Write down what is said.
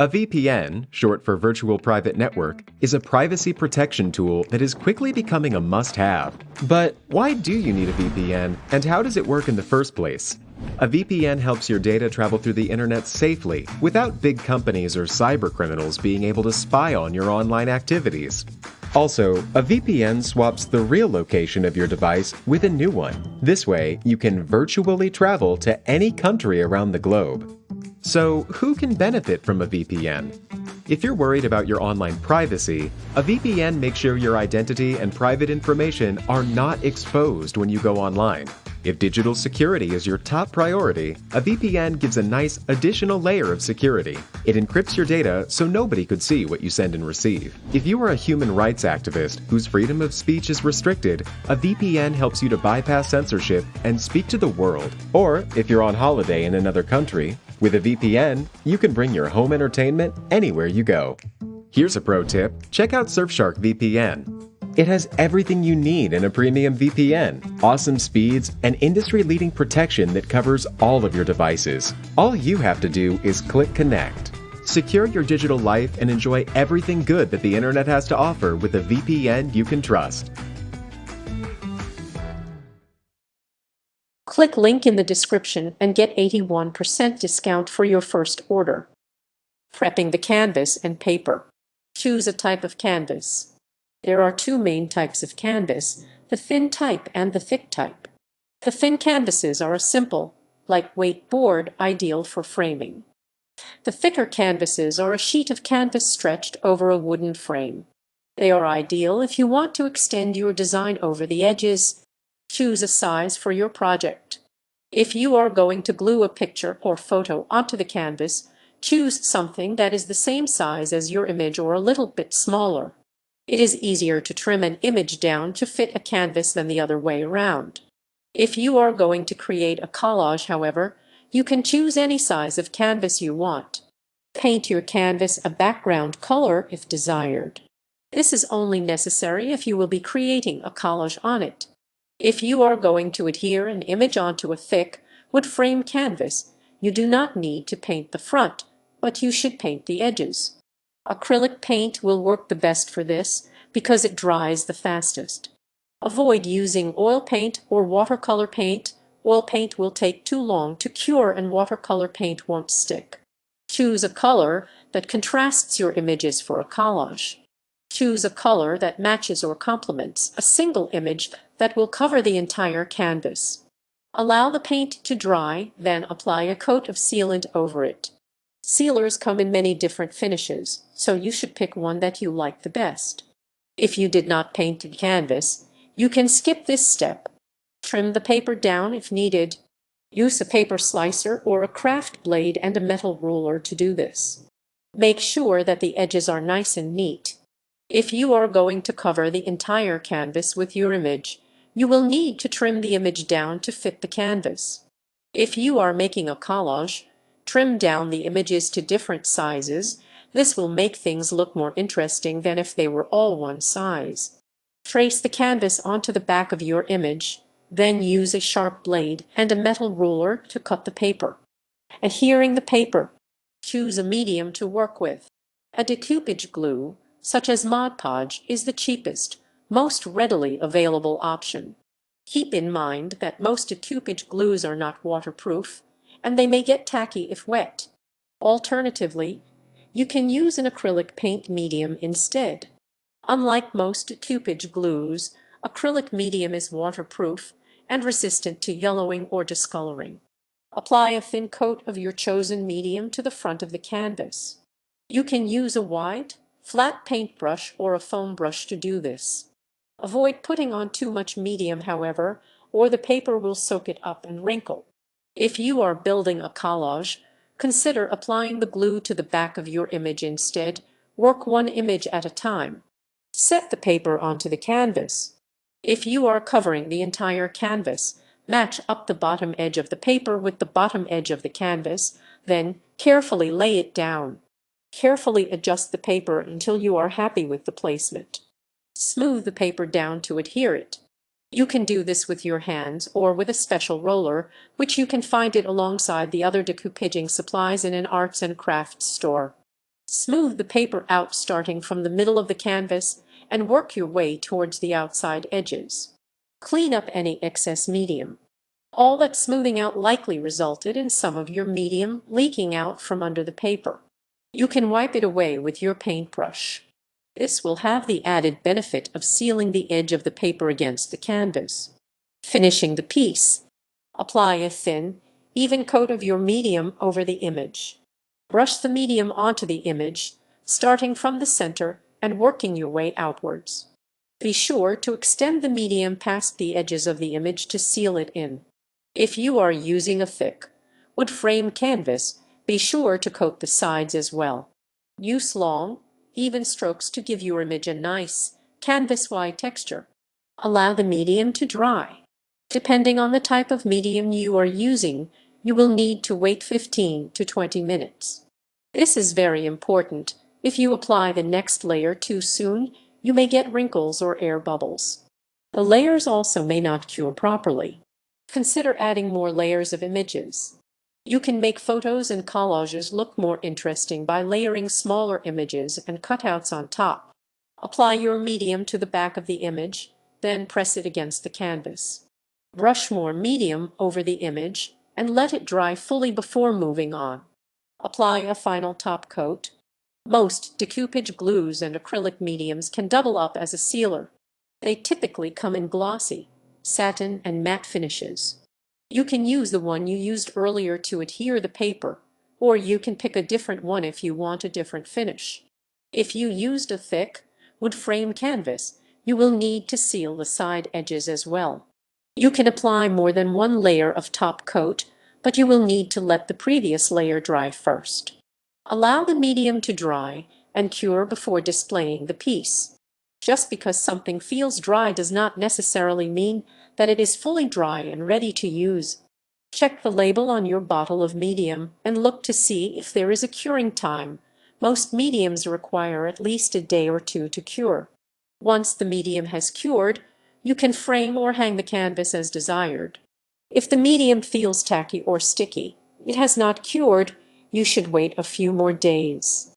A VPN, short for Virtual Private Network, is a privacy protection tool that is quickly becoming a must-have. But why do you need a VPN, and how does it work in the first place? A VPN helps your data travel through the internet safely, without big companies or cybercriminals being able to spy on your online activities. Also, a VPN swaps the real location of your device with a new one. This way, you can virtually travel to any country around the globe. So, who can benefit from a VPN? If you're worried about your online privacy, a VPN makes sure your identity and private information are not exposed when you go online. If digital security is your top priority, a VPN gives a nice additional layer of security. It encrypts your data so nobody could see what you send and receive. If you are a human rights activist whose freedom of speech is restricted, a VPN helps you to bypass censorship and speak to the world. Or, if you're on holiday in another country, with a VPN, you can bring your home entertainment anywhere you go. Here's a pro tip: check out Surfshark VPN. It has everything you need in a premium VPN, awesome speeds, and industry-leading protection that covers all of your devices. All you have to do is click connect. Secure your digital life and enjoy everything good that the internet has to offer with a VPN you can trust. Click link in the description and get 81% discount for your first order. Prepping the canvas and paper. Choose a type of canvas. There are two main types of canvas, the thin type and the thick type. The thin canvases are a simple, lightweight board ideal for framing. The thicker canvases are a sheet of canvas stretched over a wooden frame. They are ideal if you want to extend your design over the edges. Choose a size for your project. If you are going to glue a picture or photo onto the canvas, choose something that is the same size as your image or a little bit smaller. It is easier to trim an image down to fit a canvas than the other way around. If you are going to create a collage, however, you can choose any size of canvas you want. Paint your canvas a background color if desired. This is only necessary if you will be creating a collage on it. If you are going to adhere an image onto a thick, wood frame canvas, you do not need to paint the front, but you should paint the edges. Acrylic paint will work the best for this because it dries the fastest. Avoid using oil paint or watercolor paint. Oil paint will take too long to cure and watercolor paint won't stick. Choose a color that contrasts your images for a collage. Choose a color that matches or complements a single image that will cover the entire canvas. Allow the paint to dry, then apply a coat of sealant over it. Sealers come in many different finishes, so you should pick one that you like the best. If you did not paint the canvas, you can skip this step. Trim the paper down if needed. Use a paper slicer or a craft blade and a metal ruler to do this. Make sure that the edges are nice and neat. If you are going to cover the entire canvas with your image, you will need to trim the image down to fit the canvas. If you are making a collage, trim down the images to different sizes. This will make things look more interesting than if they were all one size. Trace the canvas onto the back of your image, then use a sharp blade and a metal ruler to cut the paper. Adhering the paper. Choose a medium to work with. A decoupage glue, such as Mod Podge, is the cheapest, most readily available option. Keep in mind that most decoupage glues are not waterproof, and they may get tacky if wet. Alternatively, you can use an acrylic paint medium instead. Unlike most decoupage glues, acrylic medium is waterproof and resistant to yellowing or discoloring. Apply a thin coat of your chosen medium to the front of the canvas. You can use a wide, flat paintbrush or a foam brush to do this. Avoid putting on too much medium, however, or the paper will soak it up and wrinkle. If you are building a collage, consider applying the glue to the back of your image instead. Work one image at a time. Set the paper onto the canvas. If you are covering the entire canvas, match up the bottom edge of the paper with the bottom edge of the canvas, then carefully lay it down. Carefully adjust the paper until you are happy with the placement. Smooth the paper down to adhere it. You can do this with your hands or with a special roller, which you can find it alongside the other decoupaging supplies in an arts and crafts store. Smooth the paper out starting from the middle of the canvas and work your way towards the outside edges. Clean up any excess medium. All that smoothing out likely resulted in some of your medium leaking out from under the paper. You can wipe it away with your paintbrush. This will have the added benefit of sealing the edge of the paper against the canvas. Finishing the piece. Apply a thin, even coat of your medium over the image. Brush the medium onto the image, starting from the center and working your way outwards. Be sure to extend the medium past the edges of the image to seal it in. If you are using a thick, wood frame canvas, be sure to coat the sides as well. Use long, even strokes to give your image a nice, canvas-wide texture. Allow the medium to dry. Depending on the type of medium you are using, you will need to wait 15 to 20 minutes. This is very important. If you apply the next layer too soon, you may get wrinkles or air bubbles. The layers also may not cure properly. Consider adding more layers of images. You can make photos and collages look more interesting by layering smaller images and cutouts on top. Apply your medium to the back of the image, then press it against the canvas. Brush more medium over the image and let it dry fully before moving on. Apply a final top coat. Most decoupage glues and acrylic mediums can double up as a sealer. They typically come in glossy, satin, and matte finishes. You can use the one you used earlier to adhere the paper, or you can pick a different one if you want a different finish. If you used a thick, wood frame canvas, you will need to seal the side edges as well. You can apply more than one layer of top coat, but you will need to let the previous layer dry first. Allow the medium to dry and cure before displaying the piece. Just because something feels dry does not necessarily mean that it is fully dry and ready to use. Check the label on your bottle of medium and look to see if there is a curing time. Most mediums require at least a day or two to cure. Once the medium has cured, you can frame or hang the canvas as desired. If the medium feels tacky or sticky, it has not cured. You should wait a few more days.